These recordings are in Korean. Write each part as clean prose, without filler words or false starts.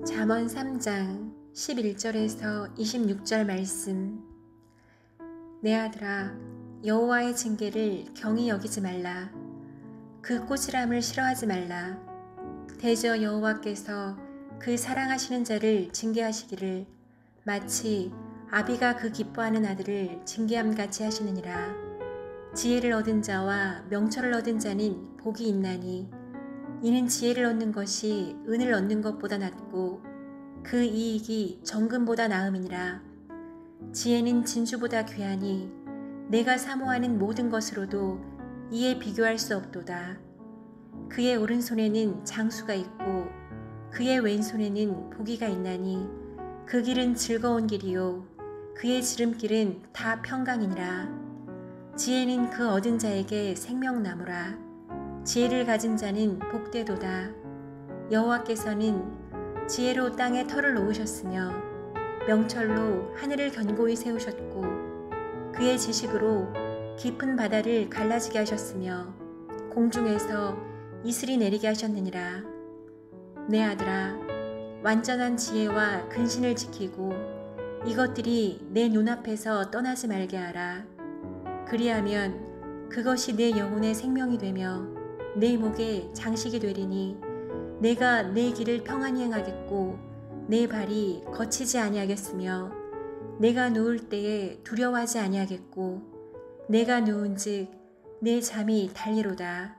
잠언 3장 11절에서 26절 말씀. 내 아들아, 여호와의 징계를 경히 여기지 말라. 그 꼬질함을 싫어하지 말라. 대저 여호와께서 그 사랑하시는 자를 징계하시기를 마치 아비가 그 기뻐하는 아들을 징계함같이 하시느니라. 지혜를 얻은 자와 명철을 얻은 자는 복이 있나니 이는 지혜를 얻는 것이 은을 얻는 것보다 낫고 그 이익이 정금보다 나음이니라. 지혜는 진주보다 귀하니 내가 사모하는 모든 것으로도 이에 비교할 수 없도다. 그의 오른손에는 장수가 있고 그의 왼손에는 보기가 있나니 그 길은 즐거운 길이요 그의 지름길은 다 평강이니라. 지혜는 그 얻은 자에게 생명나무라. 지혜를 가진 자는 복되도다. 여호와께서는 지혜로 땅에 터를 놓으셨으며 명철로 하늘을 견고히 세우셨고 그의 지식으로 깊은 바다를 갈라지게 하셨으며 공중에서 이슬이 내리게 하셨느니라. 내 아들아, 완전한 지혜와 근신을 지키고 이것들이 내 눈앞에서 떠나지 말게 하라. 그리하면 그것이 내 영혼의 생명이 되며 내 목에 장식이 되리니 내가 내 길을 평안히 행하겠고 내 발이 거치지 아니하겠으며 내가 누울 때에 두려워하지 아니하겠고 내가 누운즉 내 잠이 달리로다.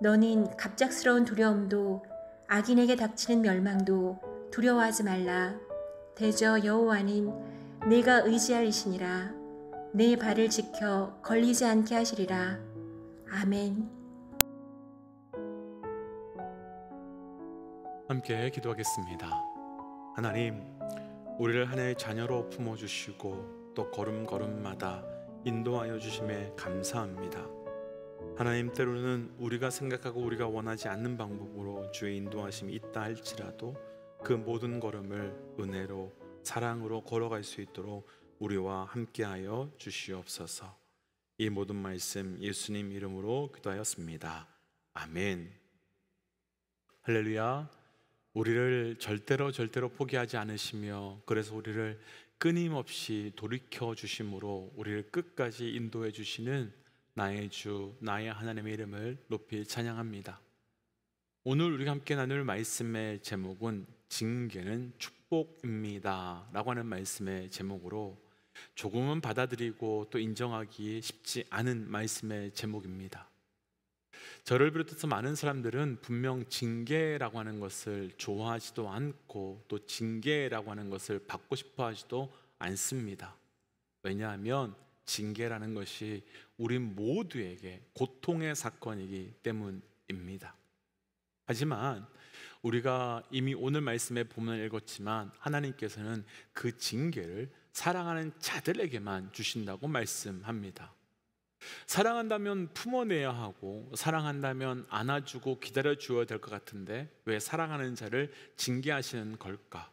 너는 갑작스러운 두려움도 악인에게 닥치는 멸망도 두려워하지 말라. 대저 여호와는 내가 의지할 이시니라. 내 발을 지켜 걸리지 않게 하시리라. 아멘. 함께 기도하겠습니다. 하나님, 우리를 하나의 자녀로 품어주시고 또 걸음걸음마다 인도하여 주심에 감사합니다. 하나님, 때로는 우리가 생각하고 우리가 원하지 않는 방법으로 주의 인도하심이 있다 할지라도 그 모든 걸음을 은혜로 사랑으로 걸어갈 수 있도록 우리와 함께하여 주시옵소서. 이 모든 말씀 예수님 이름으로 기도하였습니다. 아멘. 할렐루야. 우리를 절대로 포기하지 않으시며 그래서 우리를 끊임없이 돌이켜 주심으로 우리를 끝까지 인도해 주시는 나의 주, 나의 하나님의 이름을 높이 찬양합니다. 오늘 우리가 함께 나눌 말씀의 제목은 징계는 축복입니다 라고 하는 말씀의 제목으로 조금은 받아들이고 또 인정하기 쉽지 않은 말씀의 제목입니다. 저를 비롯해서 많은 사람들은 분명 징계라고 하는 것을 좋아하지도 않고 또 징계라고 하는 것을 받고 싶어 하지도 않습니다. 왜냐하면 징계라는 것이 우리 모두에게 고통의 사건이기 때문입니다. 하지만 우리가 이미 오늘 말씀에 본문을 읽었지만 하나님께서는 그 징계를 사랑하는 자들에게만 주신다고 말씀합니다. 사랑한다면 품어내야 하고 사랑한다면 안아주고 기다려주어야 될 것 같은데 왜 사랑하는 자를 징계하시는 걸까?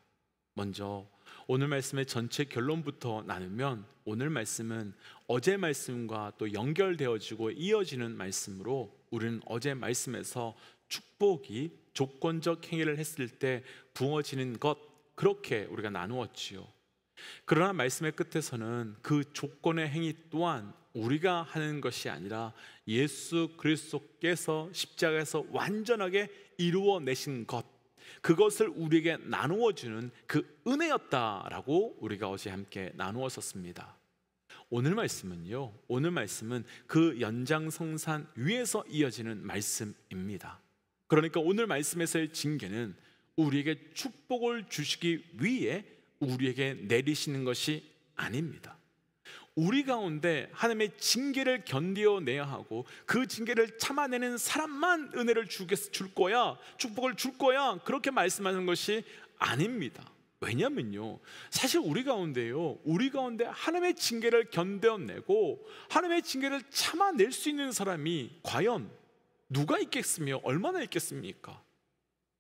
먼저 오늘 말씀의 전체 결론부터 나누면 오늘 말씀은 어제 말씀과 또 연결되어지고 이어지는 말씀으로 우리는 어제 말씀에서 축복이 조건적 행위를 했을 때 부어지는 것, 그렇게 우리가 나누었지요. 그러나 말씀의 끝에서는 그 조건의 행위 또한 우리가 하는 것이 아니라 예수 그리스도께서 십자가에서 완전하게 이루어내신 것, 그것을 우리에게 나누어 주는 그 은혜였다라고 우리가 어제 함께 나누었었습니다. 오늘 말씀은요, 오늘 말씀은 그 연장성산 위에서 이어지는 말씀입니다. 그러니까 오늘 말씀에서의 징계는 우리에게 축복을 주시기 위해 우리에게 내리시는 것이 아닙니다. 우리 가운데 하나님의 징계를 견뎌내야 하고 그 징계를 참아내는 사람만 은혜를 줄 거야, 축복을 줄 거야, 그렇게 말씀하는 것이 아닙니다. 왜냐면요, 사실 우리 가운데 하나님의 징계를 견뎌내고 하나님의 징계를 참아낼 수 있는 사람이 과연 누가 있겠으며 얼마나 있겠습니까?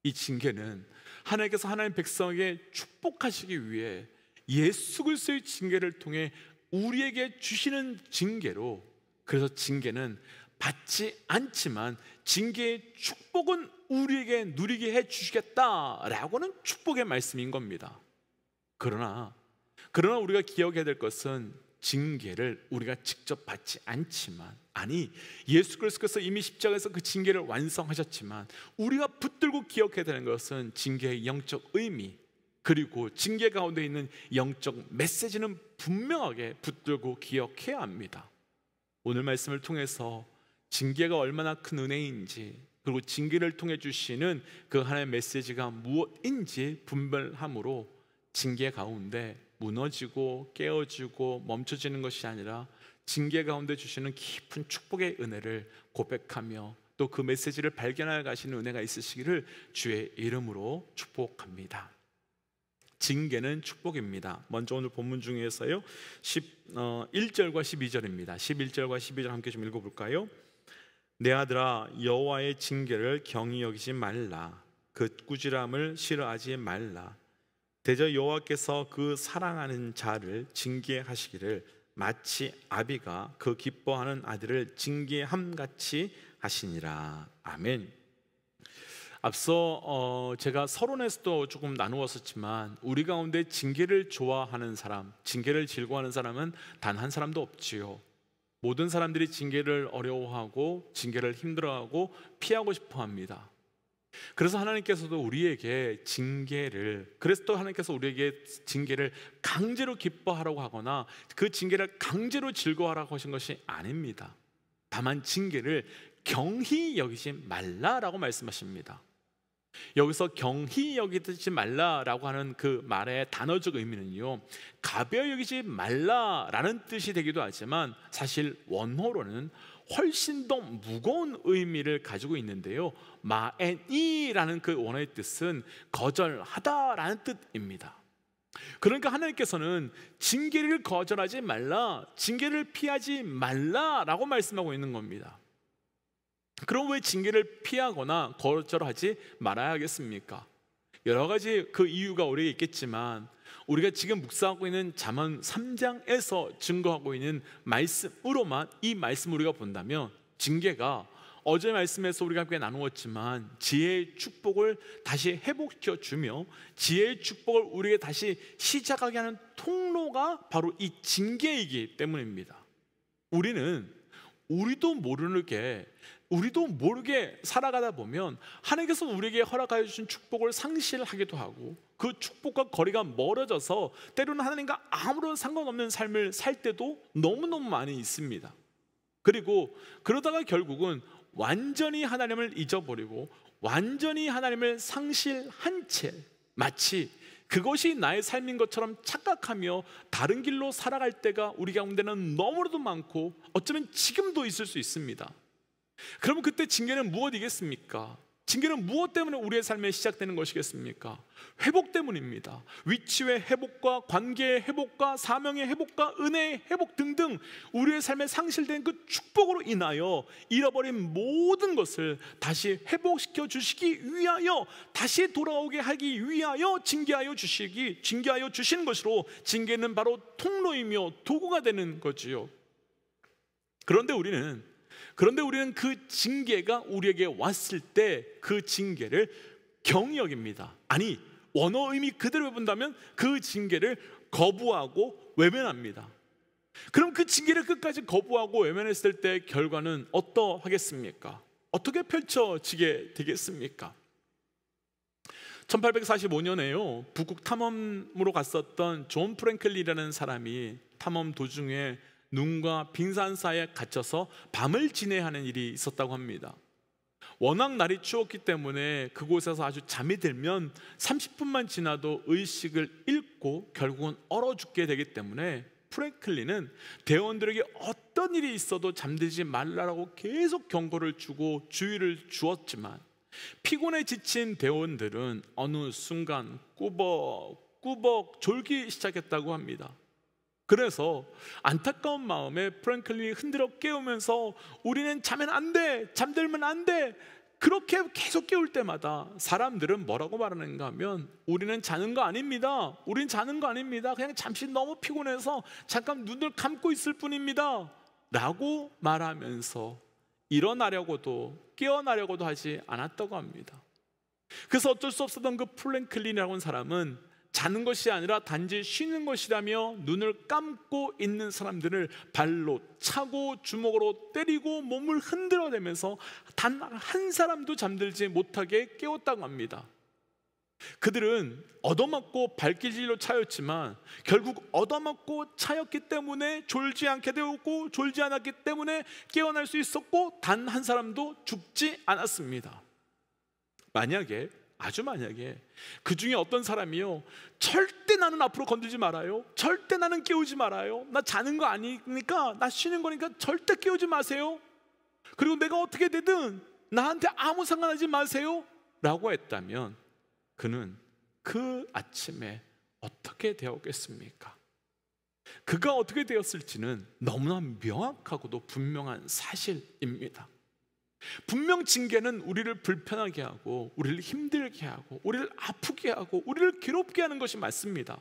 이 징계는 하나님께서 하나님 백성에게 축복하시기 위해 예수 그리스도의 징계를 통해 우리에게 주시는 징계로, 그래서 징계는 받지 않지만 징계의 축복은 우리에게 누리게 해 주시겠다라고는 축복의 말씀인 겁니다. 그러나 우리가 기억해야 될 것은 징계를 우리가 직접 받지 않지만, 아니, 예수 그리스도께서 이미 십자가에서 그 징계를 완성하셨지만 우리가 붙들고 기억해야 되는 것은 징계의 영적 의미, 그리고 징계 가운데 있는 영적 메시지는 분명하게 붙들고 기억해야 합니다. 오늘 말씀을 통해서 징계가 얼마나 큰 은혜인지, 그리고 징계를 통해 주시는 그 하나님의 메시지가 무엇인지 분별함으로 징계 가운데 무너지고 깨어지고 멈춰지는 것이 아니라 징계 가운데 주시는 깊은 축복의 은혜를 고백하며 또 그 메시지를 발견하여 가시는 은혜가 있으시기를 주의 이름으로 축복합니다. 징계는 축복입니다. 먼저 오늘 본문 중에서요 1절과 12절입니다 11절과 12절 함께 좀 읽어볼까요? 내 아들아, 여호와의 징계를 경히 여기지 말라. 그 꾸지람을 싫어하지 말라. 대저 여호와께서 그 사랑하는 자를 징계하시기를 마치 아비가 그 기뻐하는 아들을 징계함같이 하시니라. 아멘. 앞서 제가 서론에서도 조금 나누었었지만 우리 가운데 징계를 좋아하는 사람, 징계를 즐거워하는 사람은 단 한 사람도 없지요. 모든 사람들이 징계를 어려워하고 징계를 힘들어하고 피하고 싶어합니다. 그래서 하나님께서도 우리에게 그래서 또 하나님께서 우리에게 징계를 강제로 기뻐하라고 하거나 그 징계를 강제로 즐거워하라고 하신 것이 아닙니다. 다만 징계를 경히 여기지 말라라고 말씀하십니다. 여기서 경히 여기지 말라라고 하는 그 말의 단어적 의미는요, 가벼이 여기지 말라라는 뜻이 되기도 하지만 사실 원어로는 훨씬 더 무거운 의미를 가지고 있는데요, 마에니라는 그 원어의 뜻은 거절하다라는 뜻입니다. 그러니까 하나님께서는 징계를 거절하지 말라, 징계를 피하지 말라라고 말씀하고 있는 겁니다. 그럼 왜 징계를 피하거나 거절하지 말아야 하겠습니까? 여러 가지 그 이유가 우리에게 있겠지만 우리가 지금 묵상하고 있는 잠언 3장에서 증거하고 있는 말씀으로만 이 말씀을 우리가 본다면, 징계가 어제 말씀에서 우리가 함께 나누었지만 지혜의 축복을 다시 회복시켜 주며 지혜의 축복을 우리에게 다시 시작하게 하는 통로가 바로 이 징계이기 때문입니다. 우리도 모르게 살아가다 보면 하나님께서 우리에게 허락하여 주신 축복을 상실하기도 하고 그 축복과 거리가 멀어져서 때로는 하나님과 아무런 상관없는 삶을 살 때도 너무너무 많이 있습니다. 그리고 그러다가 결국은 완전히 하나님을 잊어버리고 완전히 하나님을 상실한 채 마치 그것이 나의 삶인 것처럼 착각하며 다른 길로 살아갈 때가 우리 가운데는 너무나도 많고 어쩌면 지금도 있을 수 있습니다. 그러면 그때 징계는 무엇이겠습니까? 징계는 무엇 때문에 우리의 삶에 시작되는 것이겠습니까? 회복 때문입니다. 위치의 회복과 관계의 회복과 사명의 회복과 은혜의 회복 등등 우리의 삶에 상실된 그 축복으로 인하여 잃어버린 모든 것을 다시 회복시켜 주시기 위하여, 다시 돌아오게 하기 위하여 징계하여 주시는 것으로 징계는 바로 통로이며 도구가 되는 거지요. 그런데 우리는 그 징계가 우리에게 왔을 때 그 징계를 경히 여깁니다. 아니, 원어 의미 그대로 본다면 그 징계를 거부하고 외면합니다. 그럼 그 징계를 끝까지 거부하고 외면했을 때 결과는 어떠하겠습니까? 어떻게 펼쳐지게 되겠습니까? 1845년에요 북극 탐험으로 갔었던 존 프랭클린이라는 사람이 탐험 도중에 눈과 빙산 사이에 갇혀서 밤을 지내야 하는 일이 있었다고 합니다. 워낙 날이 추웠기 때문에 그곳에서 아주 잠이 들면 30분만 지나도 의식을 잃고 결국은 얼어 죽게 되기 때문에 프랭클린은 대원들에게 어떤 일이 있어도 잠들지 말라고 계속 경고를 주고 주의를 주었지만 피곤에 지친 대원들은 어느 순간 꾸벅꾸벅 졸기 시작했다고 합니다. 그래서 안타까운 마음에 프랭클린이 흔들어 깨우면서 우리는 자면 안 돼, 잠들면 안 돼, 그렇게 계속 깨울 때마다 사람들은 뭐라고 말하는가 하면 우리는 자는 거 아닙니다, 우린 자는 거 아닙니다, 그냥 잠시 너무 피곤해서 잠깐 눈을 감고 있을 뿐입니다 라고 말하면서 일어나려고도 깨어나려고도 하지 않았다고 합니다. 그래서 어쩔 수 없었던 그 프랭클린이라고 하는 사람은 자는 것이 아니라 단지 쉬는 것이라며 눈을 감고 있는 사람들을 발로 차고 주먹으로 때리고 몸을 흔들어대면서 단 한 사람도 잠들지 못하게 깨웠다고 합니다. 그들은 얻어맞고 발길질로 차였지만 결국 얻어맞고 차였기 때문에 졸지 않게 되었고, 졸지 않았기 때문에 깨어날 수 있었고, 단 한 사람도 죽지 않았습니다. 만약에, 아주 만약에 그 중에 어떤 사람이요, 절대 나는 앞으로 건들지 말아요, 절대 나는 깨우지 말아요, 나 자는 거 아니니까, 나 쉬는 거니까 절대 깨우지 마세요, 그리고 내가 어떻게 되든 나한테 아무 상관하지 마세요 라고 했다면 그는 그 아침에 어떻게 되었겠습니까? 그가 어떻게 되었을지는 너무나 명확하고도 분명한 사실입니다. 분명 징계는 우리를 불편하게 하고, 우리를 힘들게 하고, 우리를 아프게 하고, 우리를 괴롭게 하는 것이 맞습니다.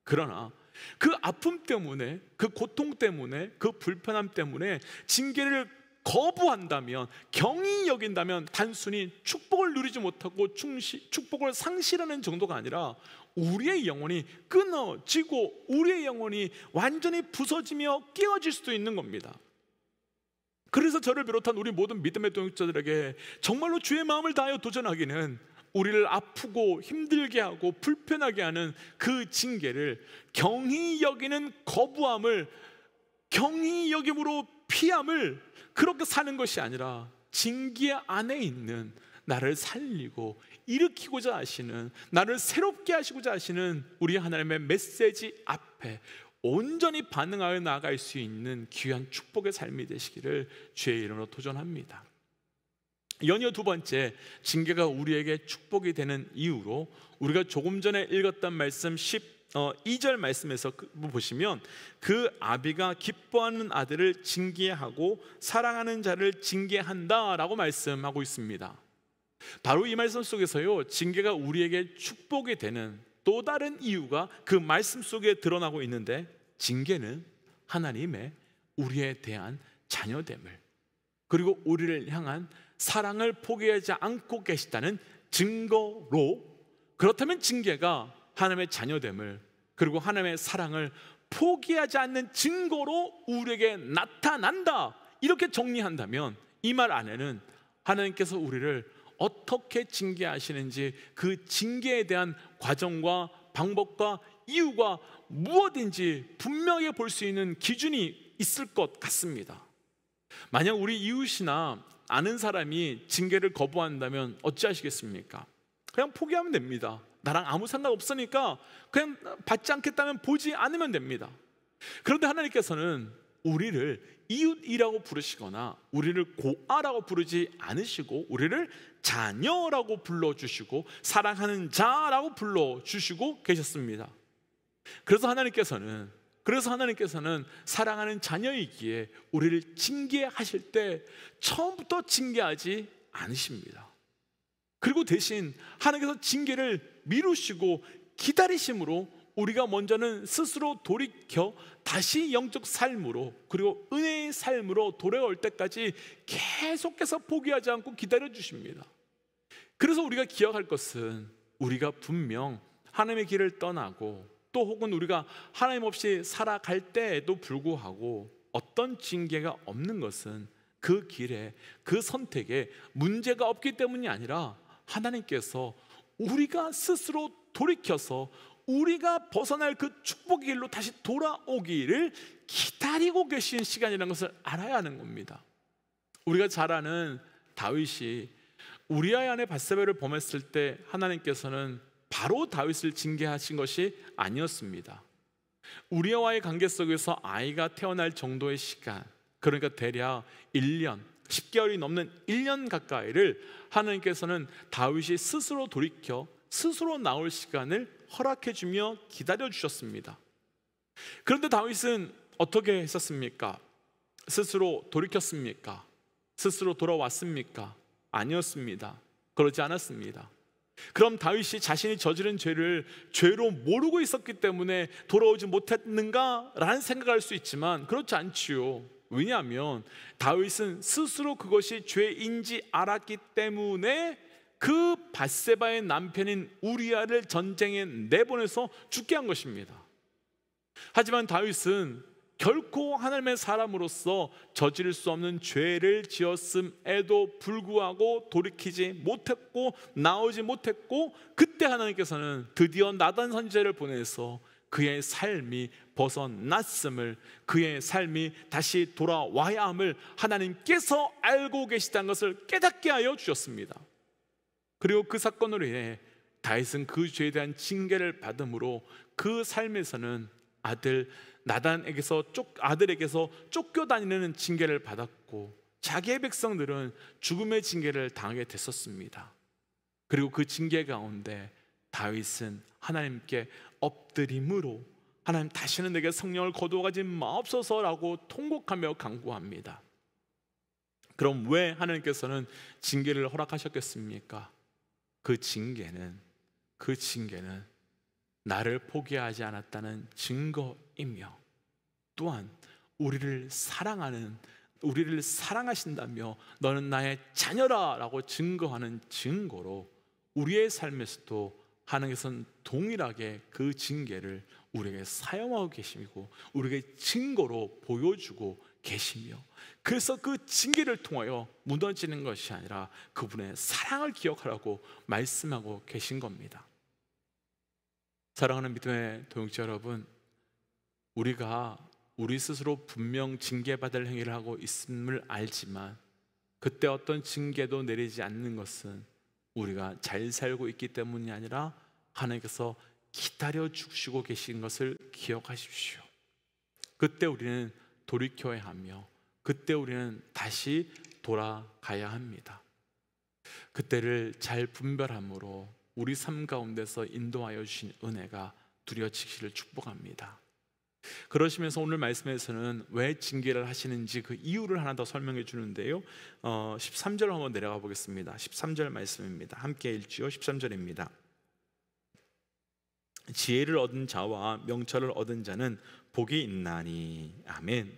그러나 그 아픔 때문에, 그 고통 때문에, 그 불편함 때문에 징계를 거부한다면, 경히 여긴다면 단순히 축복을 누리지 못하고 축복을 상실하는 정도가 아니라 우리의 영혼이 끊어지고 우리의 영혼이 완전히 부서지며 깨어질 수도 있는 겁니다. 그래서 저를 비롯한 우리 모든 믿음의 동역자들에게 정말로 주의 마음을 다하여 도전하기는, 우리를 아프고 힘들게 하고 불편하게 하는 그 징계를 경히 여기는 거부함을, 경히 여김으로 피함을, 그렇게 사는 것이 아니라 징계 안에 있는 나를 살리고 일으키고자 하시는, 나를 새롭게 하시고자 하시는 우리 하나님의 메시지 앞에 온전히 반응하여 나아갈 수 있는 귀한 축복의 삶이 되시기를 주의 이름으로 도전합니다. 연이어 두 번째, 징계가 우리에게 축복이 되는 이유로 우리가 조금 전에 읽었던 말씀 12절 말씀에서 보시면, 그 아비가 기뻐하는 아들을 징계하고 사랑하는 자를 징계한다 라고 말씀하고 있습니다. 바로 이 말씀 속에서요, 징계가 우리에게 축복이 되는 또 다른 이유가 그 말씀 속에 드러나고 있는데, 징계는 하나님의 우리에 대한 자녀됨을, 그리고 우리를 향한 사랑을 포기하지 않고 계시다는 증거로, 그렇다면 징계가 하나님의 자녀됨을, 그리고 하나님의 사랑을 포기하지 않는 증거로 우리에게 나타난다, 이렇게 정리한다면 이 말 안에는 하나님께서 우리를 어떻게 징계하시는지, 그 징계에 대한 과정과 방법과 이유가 무엇인지 분명하게 볼 수 있는 기준이 있을 것 같습니다. 만약 우리 이웃이나 아는 사람이 징계를 거부한다면 어찌하시겠습니까? 그냥 포기하면 됩니다. 나랑 아무 상관없으니까 그냥 받지 않겠다면 보지 않으면 됩니다. 그런데 하나님께서는 우리를 이웃이라고 부르시거나 우리를 고아라고 부르지 않으시고, 우리를 자녀라고 불러주시고 사랑하는 자라고 불러주시고 계셨습니다. 그래서 하나님께서는 사랑하는 자녀이기에 우리를 징계하실 때 처음부터 징계하지 않으십니다. 그리고 대신 하나님께서 징계를 미루시고 기다리심으로 우리가 먼저는 스스로 돌이켜 다시 영적 삶으로, 그리고 은혜의 삶으로 돌아올 때까지 계속해서 포기하지 않고 기다려 주십니다. 그래서 우리가 기억할 것은, 우리가 분명 하나님의 길을 떠나고 또 혹은 우리가 하나님 없이 살아갈 때에도 불구하고 어떤 징계가 없는 것은 그 길에, 그 선택에 문제가 없기 때문이 아니라 하나님께서 우리가 스스로 돌이켜서 우리가 벗어날 그 축복의 길로 다시 돌아오기를 기다리고 계신 시간이라는 것을 알아야 하는 겁니다. 우리가 잘 아는 다윗이 우리아의 아내 밧세바를 범했을 때 하나님께서는 바로 다윗을 징계하신 것이 아니었습니다. 우리아와의 관계 속에서 아이가 태어날 정도의 시간, 그러니까 대략 1년, 10개월이 넘는 1년 가까이를 하나님께서는 다윗이 스스로 돌이켜 스스로 나올 시간을 허락해 주며 기다려 주셨습니다. 그런데 다윗은 어떻게 했었습니까? 스스로 돌이켰습니까? 스스로 돌아왔습니까? 아니었습니다. 그러지 않았습니다. 그럼 다윗이 자신이 저지른 죄를 죄로 모르고 있었기 때문에 돌아오지 못했는가? 라는 생각할 수 있지만 그렇지 않지요. 왜냐하면 다윗은 스스로 그것이 죄인지 알았기 때문에 그 밧세바의 남편인 우리아를 전쟁에 내보내서 죽게 한 것입니다. 하지만 다윗은 결코 하나님의 사람으로서 저지를 수 없는 죄를 지었음에도 불구하고 돌이키지 못했고 나오지 못했고, 그때 하나님께서는 드디어 나단 선지자를 보내서 그의 삶이 벗어났음을, 그의 삶이 다시 돌아와야 함을 하나님께서 알고 계시다는 것을 깨닫게 하여 주셨습니다. 그리고 그 사건으로 인해 다윗은 그 죄에 대한 징계를 받음으로 그 삶에서는 아들에게서 쫓겨다니는 징계를 받았고, 자기의 백성들은 죽음의 징계를 당하게 됐었습니다. 그리고 그 징계 가운데 다윗은 하나님께 엎드림으로 하나님, 다시는 내게 성령을 거두어가지 마옵소서라고 통곡하며 간구합니다. 그럼 왜 하나님께서는 징계를 허락하셨겠습니까? 그 징계는 나를 포기하지 않았다는 증거이며, 또한 우리를 사랑하신다며 너는 나의 자녀라 라고 증거하는 증거로, 우리의 삶에서도 하나님께서는 동일하게 그 징계를 우리에게 사용하고 계시고 우리에게 증거로 보여주고 계시며, 그래서 그 징계를 통하여 무너지는 것이 아니라 그분의 사랑을 기억하라고 말씀하고 계신 겁니다. 사랑하는 믿음의 동역자 여러분, 우리가 우리 스스로 분명 징계받을 행위를 하고 있음을 알지만 그때 어떤 징계도 내리지 않는 것은 우리가 잘 살고 있기 때문이 아니라 하나님께서 기다려 주시고 계신 것을 기억하십시오. 그때 우리는 돌이켜야 하며 그때 우리는 다시 돌아가야 합니다. 그때를 잘 분별함으로 우리 삶 가운데서 인도하여 주신 은혜가 두려지기를 축복합니다. 그러시면서 오늘 말씀에서는 왜 징계를 하시는지 그 이유를 하나 더 설명해 주는데요, 13절 한번 내려가 보겠습니다. 13절 말씀입니다. 함께 읽지요. 13절입니다. 지혜를 얻은 자와 명철을 얻은 자는 복이 있나니. 아멘.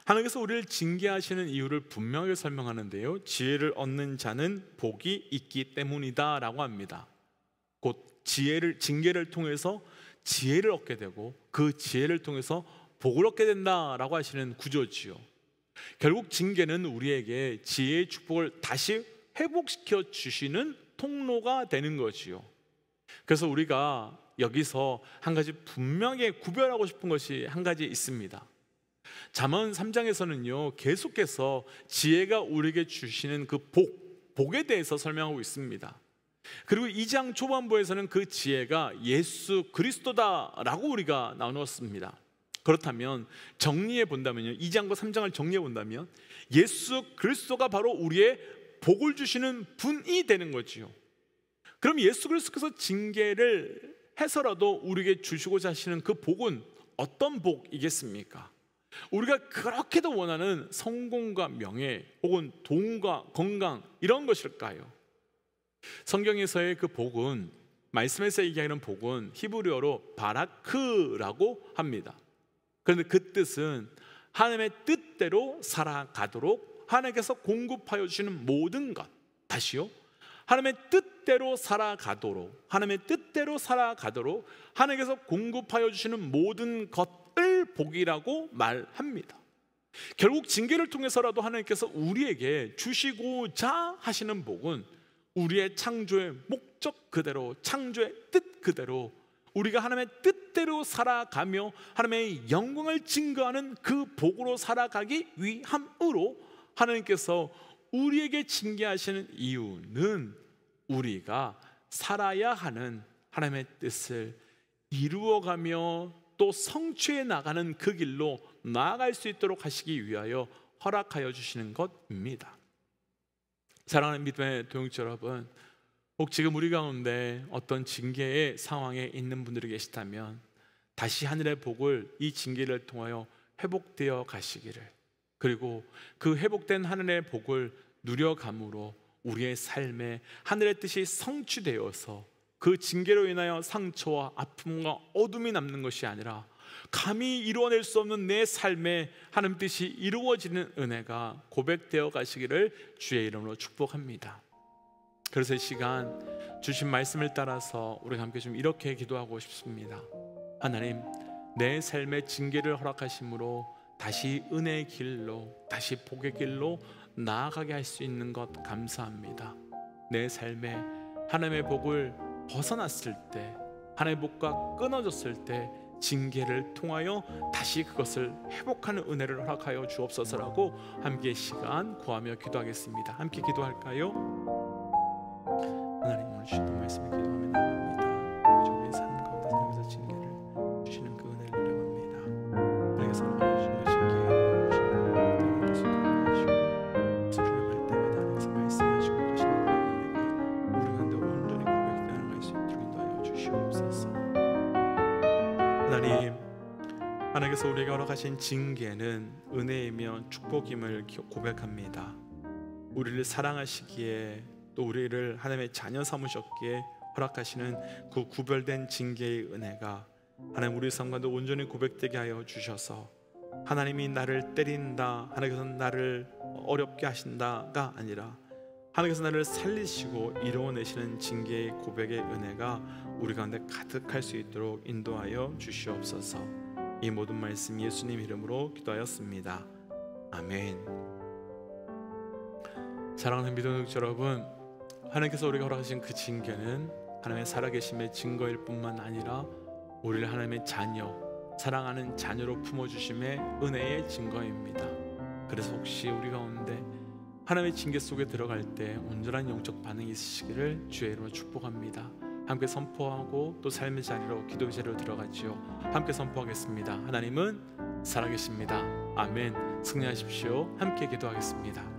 하나님께서 우리를 징계하시는 이유를 분명하게 설명하는데요, 지혜를 얻는 자는 복이 있기 때문이다 라고 합니다. 곧 징계를 통해서 지혜를 얻게 되고 그 지혜를 통해서 복을 얻게 된다라고 하시는 구조지요. 결국 징계는 우리에게 지혜의 축복을 다시 회복시켜 주시는 통로가 되는 거지요. 그래서 우리가 여기서 한 가지 분명히 구별하고 싶은 것이 한 가지 있습니다. 잠언 3장에서는요 계속해서 지혜가 우리에게 주시는 그 복에 대해서 설명하고 있습니다. 그리고 2장 초반부에서는 그 지혜가 예수 그리스도다라고 우리가 나누었습니다. 그렇다면 정리해 본다면요, 2장과 3장을 정리해 본다면 예수 그리스도가 바로 우리의 복을 주시는 분이 되는 거지요. 그럼 예수 그리스도께서 징계를 해서라도 우리에게 주시고자 하시는 그 복은 어떤 복이겠습니까? 우리가 그렇게도 원하는 성공과 명예 혹은 돈과 건강 이런 것일까요? 성경에서의 그 복은, 말씀에서 얘기하는 복은 히브리어로 바라크라고 합니다. 그런데 그 뜻은 하나님의 뜻대로 살아가도록 하나님께서 공급하여 주시는 모든 것, 다시요, 하나님의 뜻대로 살아가도록 하나님께서 공급하여 주시는 모든 것을 복이라고 말합니다. 결국 징계를 통해서라도 하나님께서 우리에게 주시고자 하시는 복은 우리의 창조의 목적 그대로, 창조의 뜻 그대로 우리가 하나님의 뜻대로 살아가며 하나님의 영광을 증거하는 그 복으로 살아가기 위함으로 하나님께서 우리에게 징계하시는 이유는 우리가 살아야 하는 하나님의 뜻을 이루어가며 또 성취해 나가는 그 길로 나아갈 수 있도록 하시기 위하여 허락하여 주시는 것입니다. 사랑하는 믿음의 동역자 여러분, 혹 지금 우리 가운데 어떤 징계의 상황에 있는 분들이 계시다면 다시 하늘의 복을 이 징계를 통하여 회복되어 가시기를, 그리고 그 회복된 하늘의 복을 누려감으로 우리의 삶에 하늘의 뜻이 성취되어서 그 징계로 인하여 상처와 아픔과 어둠이 남는 것이 아니라 감히 이루어낼 수 없는 내 삶에 하나님 뜻이 이루어지는 은혜가 고백되어 가시기를 주의 이름으로 축복합니다. 그래서 이 시간 주신 말씀을 따라서 우리가 함께 좀 이렇게 기도하고 싶습니다. 하나님, 내 삶의 징계를 허락하심으로 다시 은혜의 길로, 다시 복의 길로 나아가게 할 수 있는 것 감사합니다. 내 삶에 하나님의 복을 벗어났을 때, 하나님의 복과 끊어졌을 때 징계를 통하여 다시 그것을 회복하는 은혜를 허락하여 주옵소서라고 함께 시간 구하며 기도하겠습니다. 함께 기도할까요? 하나님, 오늘 주시는 말씀을 기도하며 나갑니다. 저희의 삶 가운데 살면서 징계를 주시는 그 은혜를 누려갑니다. 우리에게 살아가는 주님의 징계를 주시는 수련할 때마다 하나님께서 말씀하시고 가시는 그 은혜가 우리 가운데 온전히 고백되어 나갈 수 있도록 인도하여 주시옵소서. 하나님께서 우리에게 허락하신 징계는 은혜이며 축복임을 고백합니다. 우리를 사랑하시기에 또 우리를 하나님의 자녀 삼으셨기에 허락하시는 그 구별된 징계의 은혜가 하나님 우리 삶과도 온전히 고백되게 하여 주셔서 하나님이 나를 때린다, 하나님께서 나를 어렵게 하신다가 아니라 하나님께서 나를 살리시고 이루어내시는 징계의 고백의 은혜가 우리 가운데 가득할 수 있도록 인도하여 주시옵소서. 이 모든 말씀 예수님 이름으로 기도하였습니다. 아멘. 사랑하는 믿음의 여러분, 하나님께서 우리가 허락하신 그 징계는 하나님의 살아계심의 증거일 뿐만 아니라 우리를 하나님의 자녀, 사랑하는 자녀로 품어주심의 은혜의 증거입니다. 그래서 혹시 우리 가운데 하나님의 징계 속에 들어갈 때 온전한 영적 반응이 있으시기를 주의 이름으로 축복합니다. 함께 선포하고 또 삶의 자리로, 기도의 자리로 들어가지요. 함께 선포하겠습니다. 하나님은 살아계십니다. 아멘. 승리하십시오. 함께 기도하겠습니다.